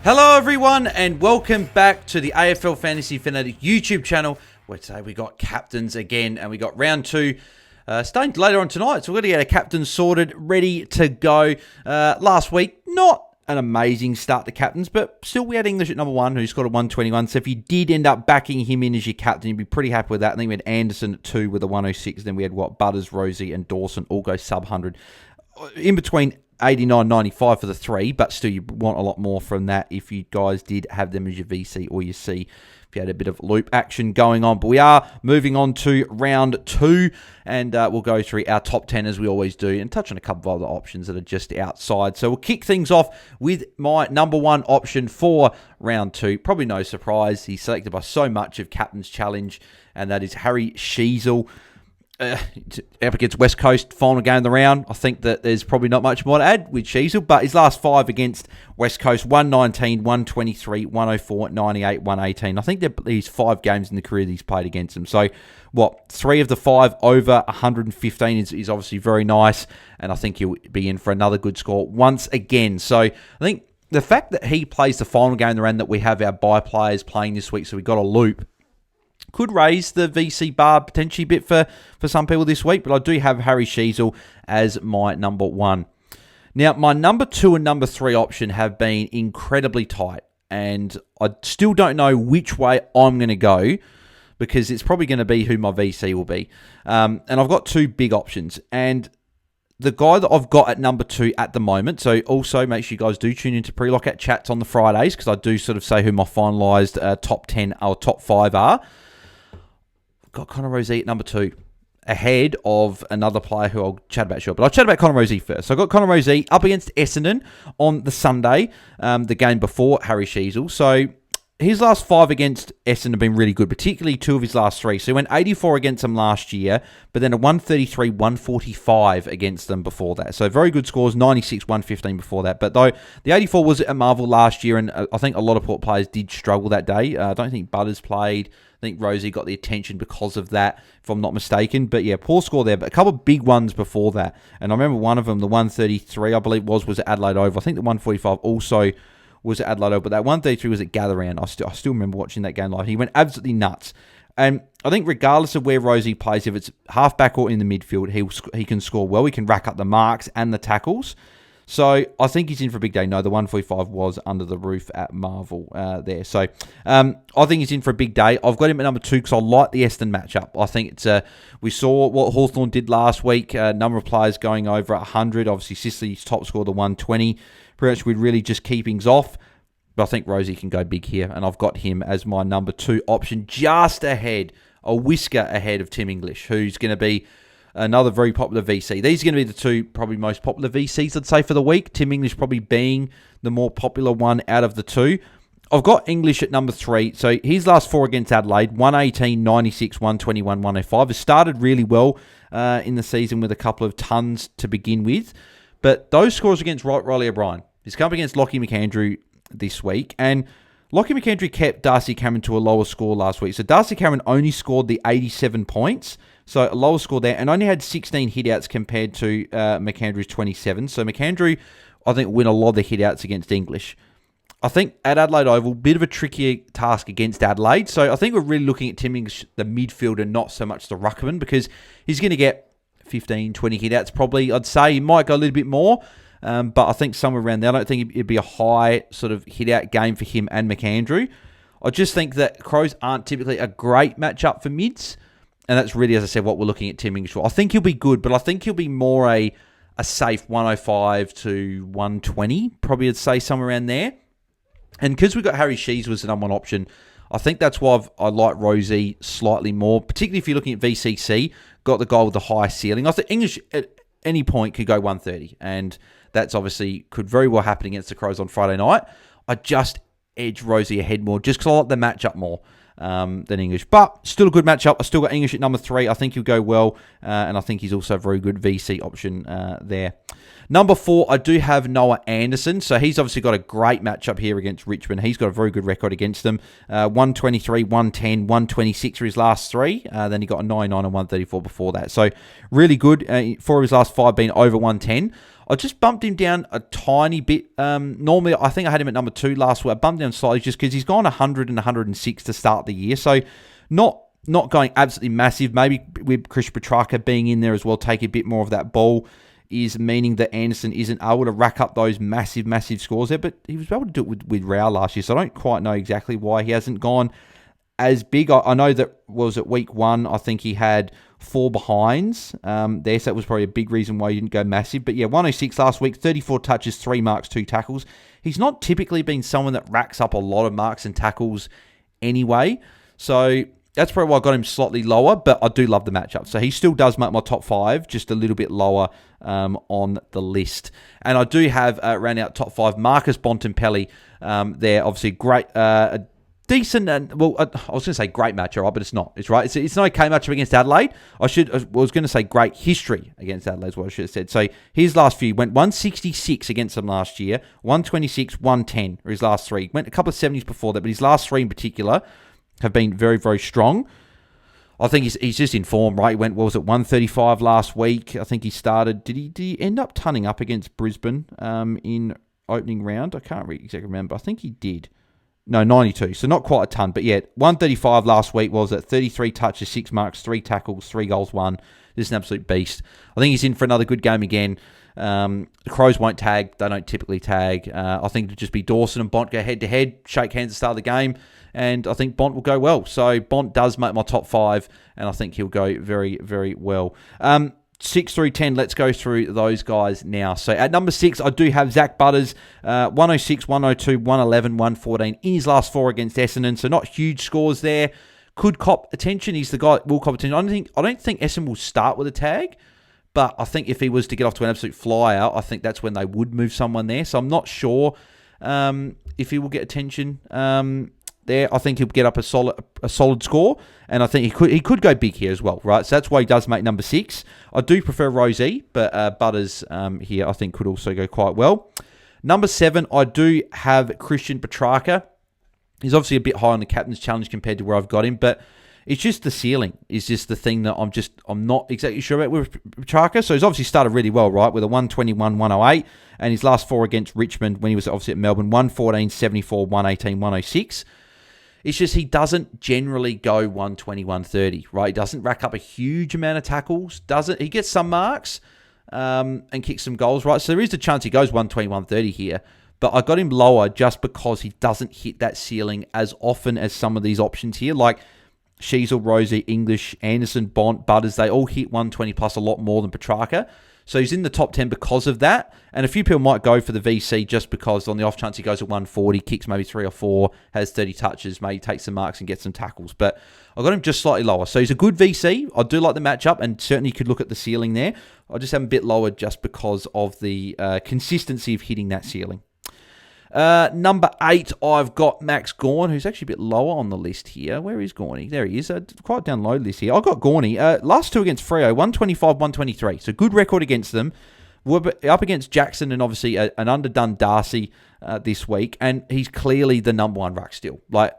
Hello everyone and welcome back to the AFL Fantasy Fanatics YouTube channel, where today we got captains again and we got round two starting later on tonight. So we're going to get our captains sorted, ready to go. Last week, not an amazing start to captains, but still we had English at number one who scored a 121. So if you did end up backing him in as your captain, you'd be pretty happy with that. I think we had Anderson at 2 with a 106. Then we had Butters, Rozee and Dawson all go sub 100. In between 89.95 for the three, but still you want a lot more from that if you guys did have them as your VC or your C, if you had a bit of loop action going on. But we are moving on to round two, and we'll go through our top 10 as we always do and touch on a couple of other options that are just outside. So we'll kick things off with my number one option for round two. Probably no surprise, he's selected by so much of Captain's Challenge, and that is Harry Sheezel. Up against West Coast, final game of the round. I think that there's probably not much more to add with Sheezel, but his last five against West Coast, 119, 123, 104, 98, 118. I think these 5 games in the career that he's played against them. So, 3 of the 5 over 115 is obviously very nice, and I think he'll be in for another good score once again. So, I think the fact that he plays the final game of the round, that we have our bye players playing this week, so we got a loop, could raise the VC bar potentially a bit for some people this week, but I do have Harry Sheezel as my number one. Now, my number 2 and number 3 option have been incredibly tight, and I still don't know which way I'm going to go, because it's probably going to be who my VC will be. And I've got 2 big options, and the guy that I've got at number 2 at the moment, so also make sure you guys do tune into pre-lockout chats on the Fridays, because I do sort of say who my finalised top 10 or top 5 are. Got Connor Rozee at number 2, ahead of another player who I'll chat about shortly. But I'll chat about Connor Rozee first. So I got Connor Rozee up against Essendon on the Sunday, the game before Harry Sheezel. So his last 5 against Essendon have been really good, particularly 2 of his last 3. So he went 84 against them last year, but then a 133, 145 against them before that. So very good scores, 96, 115 before that. But though the 84 was at Marvel last year, and I think a lot of Port players did struggle that day. I don't think Butters played. I think Rozee got the attention because of that, if I'm not mistaken. But yeah, poor score there. But a couple of big ones before that. And I remember one of them, the 133, I believe was at Adelaide Oval. I think the 145 also was at Adelaide Oval. But that 133 was at Gather Round. I still remember watching that game live. He went absolutely nuts. And I think regardless of where Rozee plays, if it's half-back or in the midfield, he can score well. He can rack up the marks and the tackles. So I think he's in for a big day. No, the 145 was under the roof at Marvel there. So I think he's in for a big day. I've got him at number 2 because I like the Essendon matchup. I think it's we saw what Hawthorn did last week. A number of players going over 100. Obviously, Sicily's top score, the 120. Pretty much we'd really just keep things off. But I think Rozee can go big here. And I've got him as my number 2 option, just ahead, a whisker ahead of Tim English, who's going to be another very popular VC. These are going to be the 2 probably most popular VCs, I'd say, for the week. Tim English probably being the more popular one out of the 2. I've got English at number 3. So his last 4 against Adelaide, 118, 96, 121, 105. Has started really well in the season with a couple of tons to begin with. But those scores against Riley O'Brien. He's come up against Lockie McAndrew this week. And Lockie McAndrew kept Darcy Cameron to a lower score last week. So Darcy Cameron only scored the 87 points. So a lower score there, and only had 16 hitouts compared to McAndrew's 27. So McAndrew, I think, win a lot of the hitouts against English. I think at Adelaide Oval, bit of a trickier task against Adelaide. So I think we're really looking at Tim English, the midfielder, not so much the ruckman, because he's going to get 15, 20 hitouts probably. I'd say he might go a little bit more, but I think somewhere around there. I don't think it'd be a high sort of hit-out game for him and McAndrew. I just think that Crows aren't typically a great matchup for mids. And that's really, as I said, what we're looking at Tim English for. I think he'll be good, but I think he'll be more a safe 105 to 120, probably I'd say somewhere around there. And because we've got Harry Sheezel as the number 1 option, I think that's why I like Rozee slightly more, particularly if you're looking at VCC, got the guy with the high ceiling. I think English at any point could go 130, and that's obviously could very well happen against the Crows on Friday night. I just edge Rozee ahead more, just because I like the matchup more than English. But still a good matchup. I still got English at number 3. I think he'll go well, and I think he's also a very good VC option there. Number 4, I do have Noah Anderson. So he's obviously got a great matchup here against Richmond. He's got a very good record against them. 123, 110, 126 for his last 3. Then he got a 99 and 134 before that. So really good. 4 of his last 5 being over 110. I just bumped him down a tiny bit. Normally, I think I had him at number 2 last week. I bumped down slightly just because he's gone 100 and 106 to start the year. So not going absolutely massive. Maybe with Chris Petrarca being in there as well, take a bit more of that ball, is meaning that Anderson isn't able to rack up those massive scores there. But he was able to do it with Rao last year. So I don't quite know exactly why he hasn't gone as big. I know that was at week 1, I think he had 4 behinds there, so that was probably a big reason why he didn't go massive. But yeah, 106 last week, 34 touches, 3 marks, 2 tackles. He's not typically been someone that racks up a lot of marks and tackles anyway, so that's probably why I got him slightly lower, but I do love the matchup. So he still does make my top 5, just a little bit lower on the list. And I do have, round out top 5, Marcus Bontempelli there. Obviously, great, decent, and well, I was going to say great matchup, right, but it's not. It's right. It's an okay matchup against Adelaide. I was going to say great history against Adelaide is what I should have said. So his last few went 166 against them last year, 126, 110 or his last 3. Went a couple of 70s before that, but his last 3 in particular have been very, very strong. I think he's just in form, right? He went, what was it, 135 last week. I think he started, did he end up tunning up against Brisbane in opening round? I can't exactly remember. I think he did. No, 92. So not quite a ton, but yeah, 135 last week was at 33 touches, 6 marks, 3 tackles, 3 goals, 1. This is an absolute beast. I think he's in for another good game again. The Crows won't tag. They don't typically tag. I think it'll just be Dawson and Bont go head-to-head, shake hands at the start of the game, and I think Bont will go well. So Bont does make my top 5, and I think he'll go very, very well. 6 through 10, let's go through those guys now. So at number 6, I do have Zach Butters, 106, 102, 111, 114 in his last 4 against Essendon. So not huge scores there. Could cop attention. He's the guy that will cop attention. I don't think Essendon will start with a tag, but I think if he was to get off to an absolute flyer, I think that's when they would move someone there. So I'm not sure if he will get attention there. I think he'll get up a solid score, and I think he could go big here as well, right? So that's why he does make number 6. I do prefer Rozee, but Butters here I think could also go quite well. Number 7, I do have Christian Petrarca. He's obviously a bit high on the captain's challenge compared to where I've got him, but it's just the ceiling is just the thing that I'm not exactly sure about with Petrarca. So he's obviously started really well, right, with a 121, 108, and his last 4 against Richmond when he was obviously at Melbourne, 114, 74, 118, 106. It's just he doesn't generally go 120, 130, right? He doesn't rack up a huge amount of tackles. He gets some marks and kicks some goals, right? So there is a chance he goes 120, 130 here. But I got him lower just because he doesn't hit that ceiling as often as some of these options here. Like Sheezel, Rozee, English, Anderson, Bont, Butters, they all hit 120 plus a lot more than Petrarca. So he's in the top 10 because of that. And a few people might go for the VC just because on the off chance he goes at 140, kicks maybe 3 or 4, has 30 touches, maybe takes some marks and gets some tackles. But I got him just slightly lower. So he's a good VC. I do like the matchup and certainly could look at the ceiling there. I just have him a bit lower just because of the consistency of hitting that ceiling. Number 8, I've got Max Gawn, who's actually a bit lower on the list here. Where is Gawny? There he is. Quite down low list here. I've got Gawny. Last 2 against Freo, 125, 123. So good record against them. We're up against Jackson and obviously an underdone Darcy this week. And he's clearly the number 1 ruck still. Like,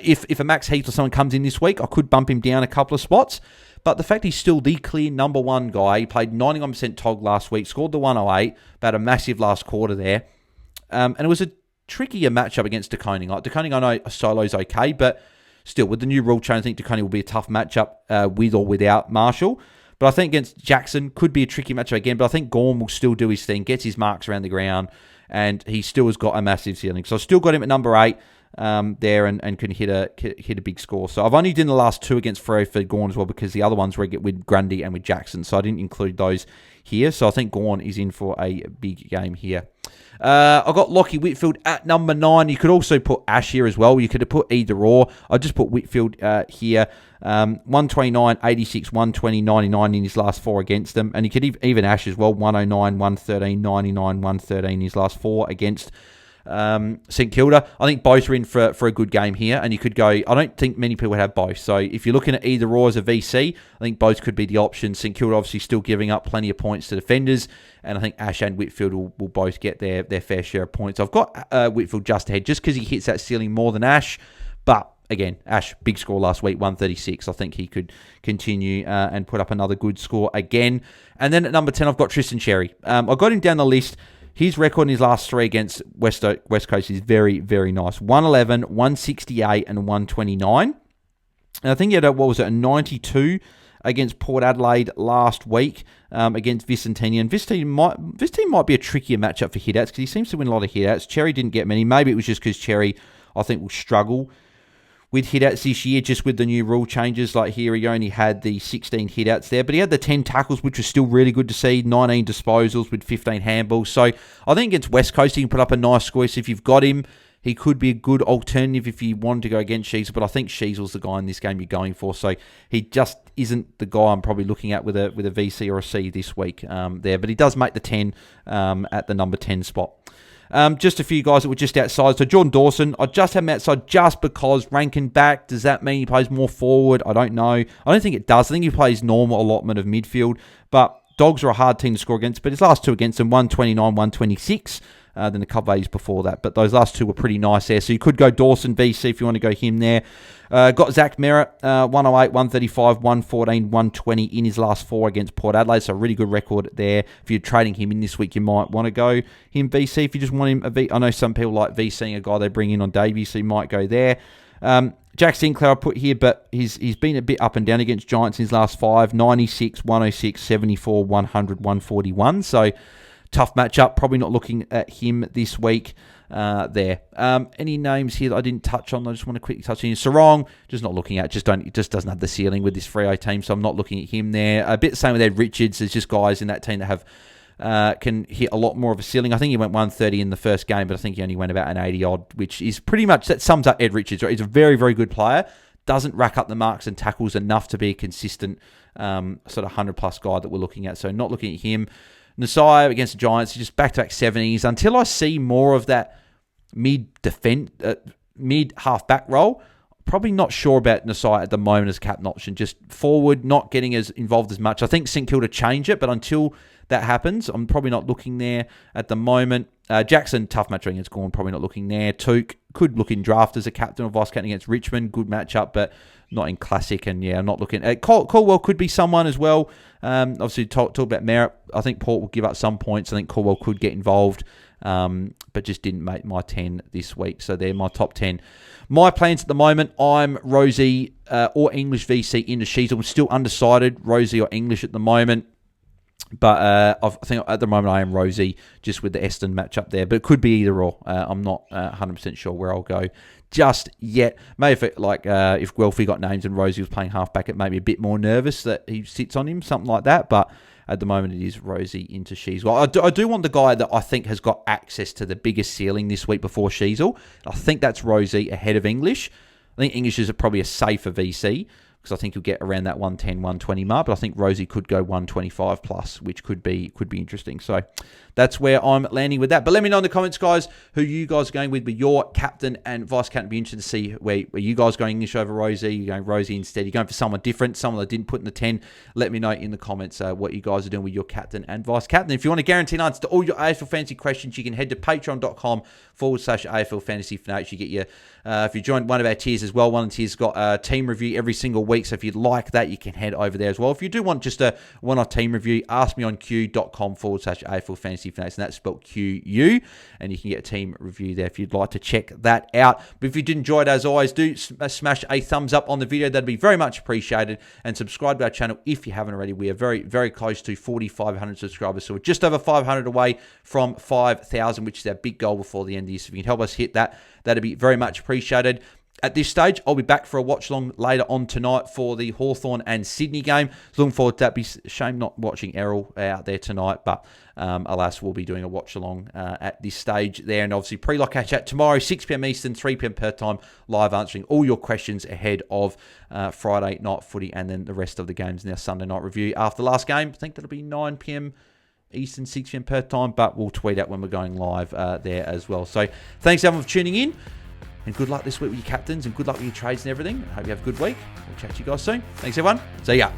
if a Max Heath or someone comes in this week, I could bump him down a couple of spots. But the fact he's still the clear number 1 guy, he played 91% TOG last week, scored the 108, about a massive last quarter there. And it was a trickier matchup against De Koning. Like De Koning, I know a solo's okay, but still, with the new rule change, I think De Koning will be a tough matchup with or without Marshall. But I think against Jackson could be a tricky matchup again. But I think Gawn will still do his thing, gets his marks around the ground, and he still has got a massive ceiling. So I still got him at number 8 there and can hit a big score. So I've only done the last 2 against Freo for Gawn as well because the other ones were with Grundy and with Jackson. So I didn't include those here. So I think Gawn is in for a big game here. I've got Lockie Whitfield at number 9. You could also put Ash here as well. You could have put either or. I just put Whitfield here. 129, 86, 120, 99 in his last 4 against them. And you could even Ash as well. 109, 113, 99, 113 in his last 4 against St Kilda. I think both are in for a good game here, and you could go, I don't think many people would have both. So if you're looking at either or as a VC, I think both could be the option. St Kilda obviously still giving up plenty of points to defenders, and I think Ash and Whitfield will both get their fair share of points. I've got Whitfield just ahead just because he hits that ceiling more than Ash, but again, Ash, big score last week, 136. I think he could continue and put up another good score again. And then at number 10, I've got Tristan Xerri. I got him down the list. His record in his last three against West Coast is very, very nice. 111, 168, and 129. And I think he had a 92 against Port Adelaide last week against Vicentini. And Vicentini might be a trickier matchup for hitouts because he seems to win a lot of hitouts. Cherry didn't get many. Maybe it was just because Cherry, I think, will struggle with hitouts this year, just with the new rule changes. Like here, he only had the 16 hitouts there, but he had the 10 tackles, which was still really good to see, 19 disposals with 15 handballs. So I think against West Coast, he can put up a nice score. So if you've got him, he could be a good alternative if you wanted to go against Sheezel, but I think Sheezel's the guy in this game you're going for. So he just isn't the guy I'm probably looking at with a VC or a C this week there, but he does make the 10 at the number 10 spot. Just a few guys that were just outside. So Jordan Dawson, I just have him outside just because ranking back. Does that mean he plays more forward? I don't know. I don't think it does. I think he plays normal allotment of midfield. But Dogs are a hard team to score against. But his last two against them, 129, 126. Then a couple of days before that. But those last two were pretty nice there. So you could go Dawson VC if you want to go him there. Got Zach Merritt, 108, 135, 114, 120 in his last four against Port Adelaide. So a really good record there. If you're trading him in this week, you might want to go him VC. If you just want him, I know some people like VCing a guy they bring in on debut, so you might go there. Jack Sinclair I put here, but he's been a bit up and down against Giants in his last five. 96, 106, 74, 100, 141. So tough matchup. Probably not looking at him this week there. Any names here that I didn't touch on? I just want to quickly touch on. Sarong, just not looking at. Just doesn't have the ceiling with this Freo team, so I'm not looking at him there. A bit the same with Ed Richards. There's just guys in that team that have can hit a lot more of a ceiling. I think he went 130 in the first game, but I think he only went about an 80 odd, which is pretty much, that sums up Ed Richards. Right? He's a very, very good player. Doesn't rack up the marks and tackles enough to be a consistent sort of 100-plus guy that we're looking at. So not looking at him. Nasai against the Giants, just back-to-back 70s. Until I see more of that mid-half-back role, probably not sure about Nasai at the moment as captain option. Just forward, not getting as involved as much. I think St Kilda change it, but until that happens, I'm probably not looking there at the moment. Jackson, tough match against Gawn, probably not looking there. Took could look in draft as a captain or vice-captain against Richmond. Good matchup, but not in classic. And yeah, I'm not looking at Caldwell. Could be someone as well. Obviously, talk about Merritt. I think Port will give up some points. I think Caldwell could get involved, but just didn't make my 10 this week. So they're my top 10. My plans at the moment, I'm Rozee or English VC into Sheezel. I'm still undecided, Rozee or English at the moment. But I think at the moment I am Rozee, just with the Eston matchup there. But it could be either or. I'm not 100% sure where I'll go just yet. Maybe if Guelphy got names and Rozee was playing halfback, it may be a bit more nervous that he sits on him, something like that. But at the moment it is Rozee into Sheezel. I do want the guy that I think has got access to the biggest ceiling this week before Sheezel. I think that's Rozee ahead of English. I think English is probably a safer VC, because I think he'll get around that 110, 120 mark. But I think Rozee could go 125 plus, which could be interesting. So that's where I'm landing with that. But let me know in the comments, guys, who you guys are going with your captain and vice-captain. Be interested to see where you guys going English over Rozee. You're going Rozee instead. You're going for someone different, someone that didn't put in the 10. Let me know in the comments what you guys are doing with your captain and vice-captain. If you want to guarantee an answer to all your AFL Fantasy questions, you can head to patreon.com/AFL Fantasy Fanatics. You get your, if you join one of our tiers as well, one of the tiers got a team review every single week. So if you'd like that, you can head over there as well. If you do want just a one-off team review, ask me on q.com/AFL Fantasy Fanatics, and that's spelled QU, and you can get a team review there if you'd like to check that out. But if you did enjoy it, as always, do smash a thumbs up on the video. That'd be very much appreciated, and subscribe to our channel if you haven't already. We are very, very close to 4,500 subscribers, so we're just over 500 away from 5,000, which is our big goal before the end of the year. So if you can help us hit that, that'd be very much appreciated. At this stage, I'll be back for a watch-along later on tonight for the Hawthorn and Sydney game. Looking forward to that. Be a shame not watching Errol out there tonight, but alas, we'll be doing a watch-along at this stage there. And obviously, pre-lockout chat tomorrow, 6 p.m. Eastern, 3 p.m. per time, live answering all your questions ahead of Friday night footy and then the rest of the games in our Sunday night review. After the last game, I think that'll be 9 p.m. Eastern, 6 p.m. Perth time, but we'll tweet out when we're going live there as well. So thanks everyone for tuning in, and good luck this week with your captains, and good luck with your trades and everything. I hope you have a good week. We'll chat to you guys soon. Thanks everyone. See ya.